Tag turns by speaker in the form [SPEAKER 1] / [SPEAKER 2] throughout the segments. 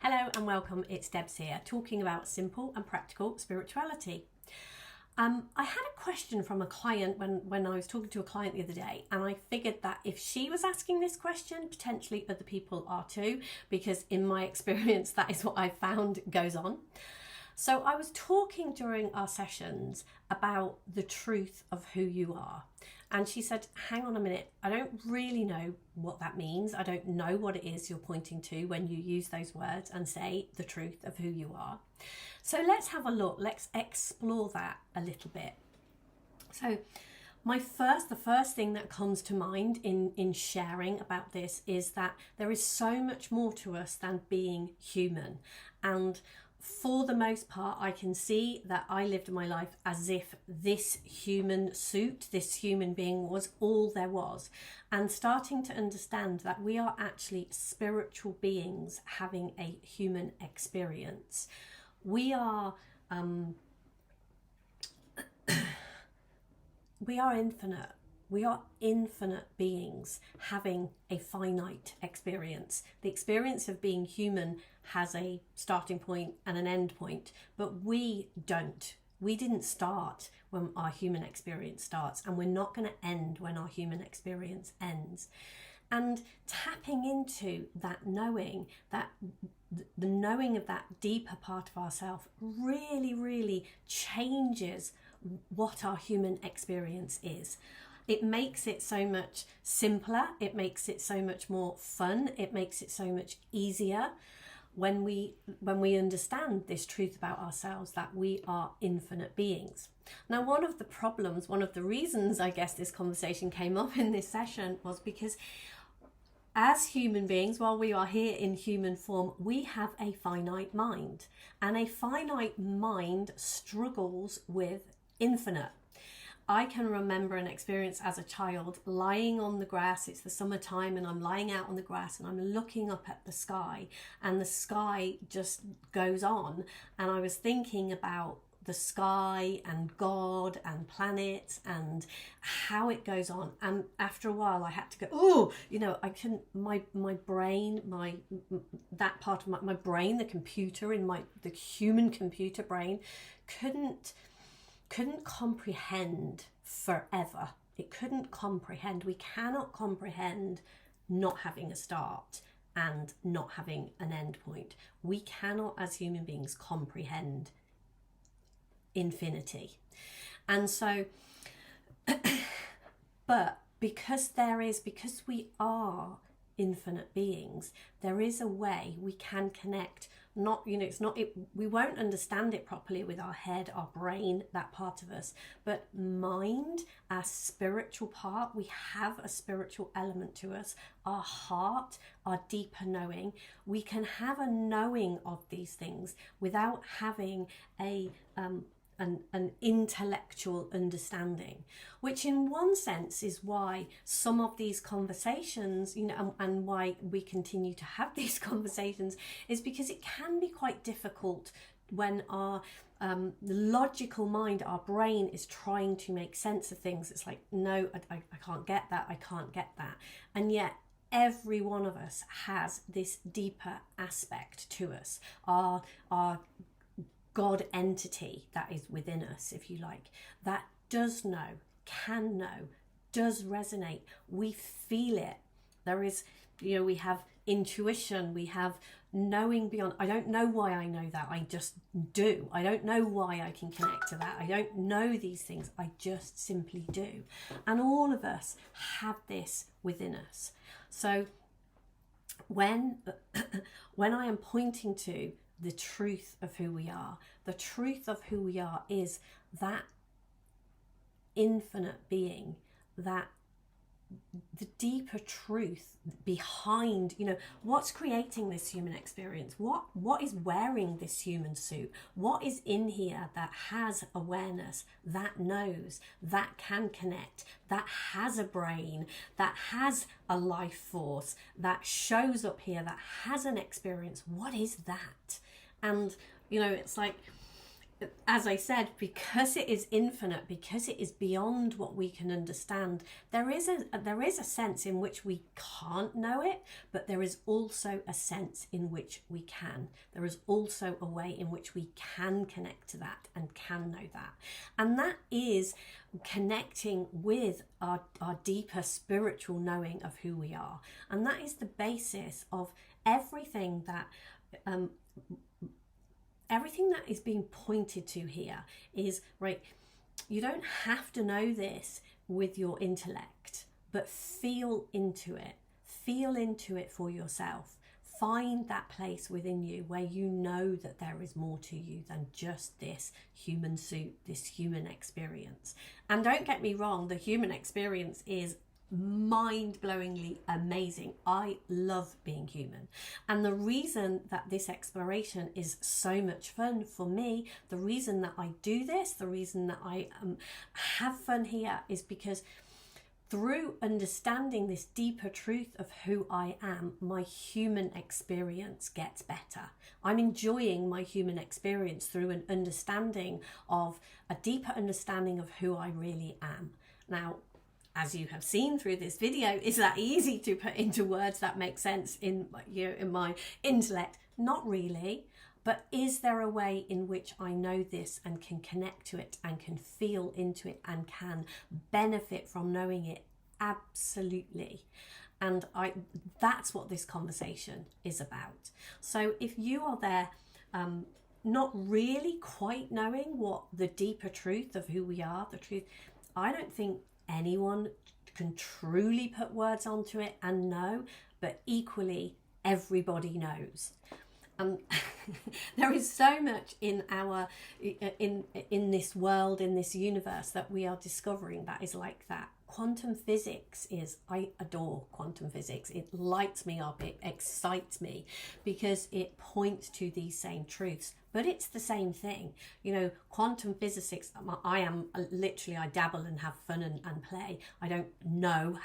[SPEAKER 1] Hello and welcome, it's Debs here, talking about simple and practical spirituality. I had a question from a client when I was talking to a client the other day, and I figured that if she was asking this question, potentially other people are too, because in my experience, that is what I found goes on. So I was talking during our sessions about the truth of who you are. And she said, hang on a minute, I don't really know what that means. I don't know what it is you're pointing to when you use those words and say the truth of who you are. So let's have a look. Let's explore that a little bit. So the first thing that comes to mind in sharing about this is that there is so much more to us than being human. And for the most part, I can see that I lived my life as if this human suit, this human being was all there was. And starting to understand that we are actually spiritual beings having a human experience. We are infinite. We are infinite beings having a finite experience. The experience of being human has a starting point and an end point, but we don't. We didn't start when our human experience starts, and we're not going to end when our human experience ends. And tapping into that knowing, that the knowing of that deeper part of ourselves really, really changes what our human experience is. It makes it so much simpler. It makes it so much more fun. It makes it so much easier when we understand this truth about ourselves, that we are infinite beings. Now, one of the reasons I guess this conversation came up in this session was because as human beings, while we are here in human form, we have a finite mind, and a finite mind struggles with infinite. I can remember an experience as a child lying on the grass. It's the summertime and I'm lying out on the grass and I'm looking up at the sky, and the sky just goes on, and I was thinking about the sky and God and planets and how it goes on. And after a while I had to go, I couldn't, my brain, that part of my brain, the computer in the human computer brain couldn't comprehend forever. It couldn't comprehend. We cannot comprehend not having a start and not having an end point. We cannot, as human beings, comprehend infinity. And so, but because we are infinite beings, there is a way we can connect. We won't understand it properly with our head, our brain, that part of us, but mind, our spiritual part, we have a spiritual element to us, our heart, our deeper knowing. We can have a knowing of these things without having an intellectual understanding, which in one sense is why some of these conversations, and why we continue to have these conversations, is because it can be quite difficult when our logical mind, our brain, is trying to make sense of things. It's like, no, I can't get that, I can't get that. And yet every one of us has this deeper aspect to us, our God entity that is within us, if you like, that does know, can know, does resonate. We feel it. There is, we have intuition, we have knowing beyond. I don't know why I know that, I just do. I don't know why I can connect to that. I don't know these things, I just simply do. And all of us have this within us. So when I am pointing to the truth of who we are, the truth of who we are is that infinite being, that the deeper truth behind, what's creating this human experience, what is wearing this human suit, what is in here that has awareness, that knows, that can connect, that has a brain, that has a life force, that shows up here, that has an experience. What is that? And it's like, as I said, because it is infinite, because it is beyond what we can understand, there is a sense in which we can't know it, but there is also a sense in which we can. There is also a way in which we can connect to that and can know that. And that is connecting with our deeper spiritual knowing of who we are. And that is the basis of everything that is being pointed to here is, right, you don't have to know this with your intellect, but feel into it for yourself. Find that place within you where you know that there is more to you than just this human suit, this human experience. And don't get me wrong, the human experience is mind-blowingly amazing. I love being human, and the reason that this exploration is so much fun for me, the reason that I do this, the reason that I have fun here, is because through understanding this deeper truth of who I am, my human experience gets better. I'm enjoying my human experience through an understanding of a deeper understanding of who I really am. Now, as you have seen through this video, is that easy to put into words that make sense in my intellect? Not really. But is there a way in which I know this and can connect to it and can feel into it and can benefit from knowing it? Absolutely. And that's what this conversation is about. So if you are there not really quite knowing what the deeper truth of who we are, the truth, I don't think anyone can truly put words onto it and know, but equally everybody knows. There is so much in this world, in this universe that we are discovering that is like that. Quantum physics I adore quantum physics. It lights me up, it excites me because it points to these same truths. But it's the same thing. Quantum physics, I dabble and have fun and play. I don't know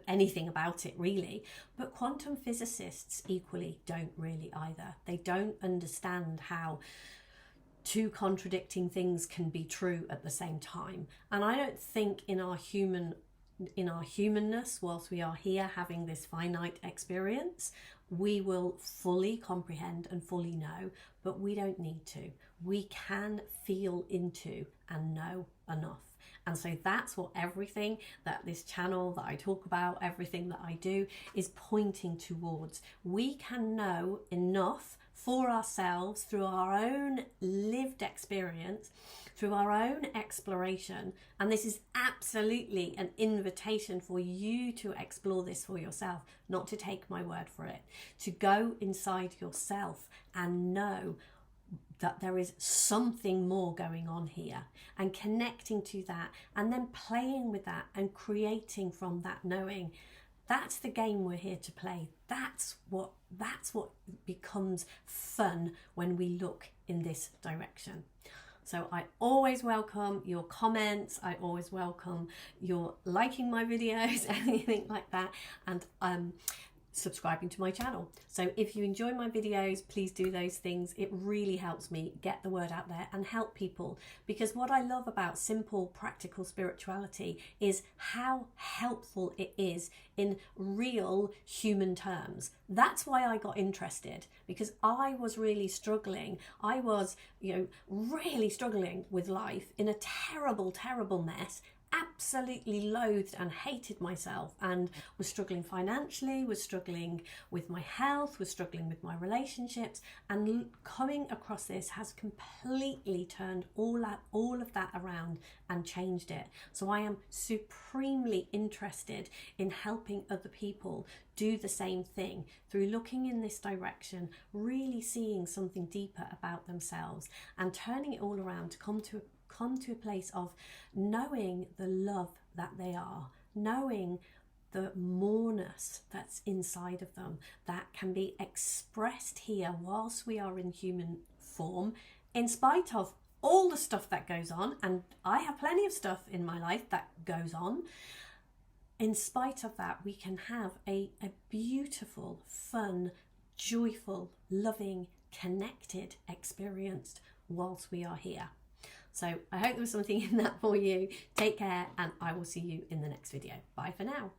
[SPEAKER 1] anything about it really. But quantum physicists equally don't really either. They don't understand how two contradicting things can be true at the same time. And I don't think in our humanness, whilst we are here having this finite experience, we will fully comprehend and fully know, but we don't need to. We can feel into and know enough. And so that's what everything that this channel that I talk about, everything that I do is pointing towards. We can know enough for ourselves through our own lived experience, through our own exploration. And this is absolutely an invitation for you to explore this for yourself, not to take my word for it, to go inside yourself and know that there is something more going on here, and connecting to that and then playing with that and creating from that knowing. That's the game we're here to play. That's what becomes fun when we look in this direction. So I always welcome your comments. I always welcome your liking my videos, anything like that, and subscribing to my channel. So if you enjoy my videos, please do those things. It really helps me get the word out there and help people, because what I love about simple practical spirituality is how helpful it is in real human terms. That's why I got interested, because I was really struggling. I was really struggling with life, in a terrible mess, absolutely loathed and hated myself, and was struggling financially, was struggling with my health, was struggling with my relationships, and coming across this has completely turned all of that around and changed it. So I am supremely interested in helping other people do the same thing through looking in this direction, really seeing something deeper about themselves and turning it all around to come to a place of knowing the love that they are, knowing the moreness that's inside of them that can be expressed here whilst we are in human form, in spite of all the stuff that goes on. And I have plenty of stuff in my life that goes on. In spite of that, we can have a beautiful, fun, joyful, loving, connected experience whilst we are here. So I hope there was something in that for you. Take care, and I will see you in the next video. Bye for now.